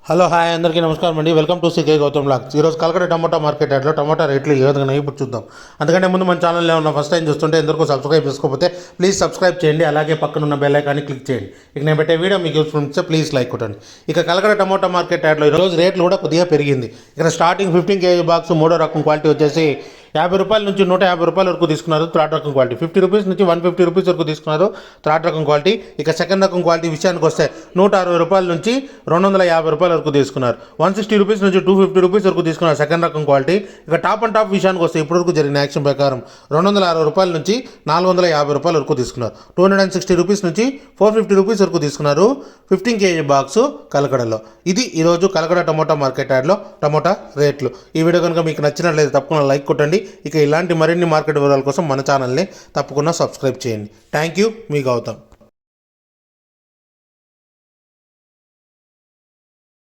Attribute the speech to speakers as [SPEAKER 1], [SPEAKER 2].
[SPEAKER 1] Hello hi అందరికీ నమస్కారం అండి. Welcome to CK Gautam blogs. ఈరోజు కలకడ టమాటా మార్కెట్ యార్డ్లో టమాటా రేట్లు ఏ విధంగా ఇప్పుడు చూద్దాం. అందుకంటే ముందు మన ఛానల్లో ఉన్న ఫస్ట్ టైం చూస్తుంటే ఎందుకు సబ్స్క్రైబ్ చేసుకోకపోతే ప్లీజ్ సబ్స్క్రైబ్ చేయండి. అలాగే పక్కన ఉన్న బెల్ ఐకాన్ని క్లిక్ చేయండి. ఇక నేను పెట్టే వీడియో మీకు యూస్ఫుల్ ఉంటే ప్లీజ్ లైక్ కొట్టండి. ఇక కలకడ టమాటా మార్కెట్ యార్డ్లో ఈరోజు రేట్లు కూడా కొద్దిగా పెరిగింది. ఇక్కడ స్టార్టింగ్ 15 kg బాక్స్ మూడో రకం క్వాలిటీ వచ్చేసి 50 రూపాయల నుంచి 150 రూపాయల వరకు తీసుకున్నారు. థర్డ్ రకం క్వాలిటీ 50 రూపీస్ నుంచి 150 రూపీస్ వరకు తీసుకున్నారు. థర్డ్ రకం క్వాలిటీ. ఇక సెకండ్ రకం క్వాలిటీ విషయానికి వస్తే 160 రూపాయల నుంచి 250 రూపాయల వరకు తీసుకున్నారు. 160 రూపీస్ నుంచి 250 రూపీస్ వరకు తీసుకున్నారు సెకండ్ రకం క్వాలిటీ. ఇక టాప్ అండ్ టాప్ విషయానికి వస్తే ఇప్పటివరకు జరిగిన యాక్షన్ ప్రకారం 260 రూపాయల నుంచి 450 రూపాయల వరకు తీసుకున్నారు. 260 రూపీస్ నుంచి 450 రూపీస్ వరకు తీసుకున్నారు 15 kg బాక్స్ కలకడలో. ఇది ఈరోజు కలకడ టమోటా మార్కెట్ యార్డ్లో టమోటా రేట్లు. ఈ వీడియో కనుక మీకు నచ్చినట్లయితే తప్పకుండా లైక్ కొట్టండి. ఇక ఇలాంటి మరిన్ని మార్కెట్ వివరాల కోసం మన ఛానల్ని తప్పకుండా సబ్స్క్రైబ్ చేయండి. థ్యాంక్ యూ, మీ గౌతమ్.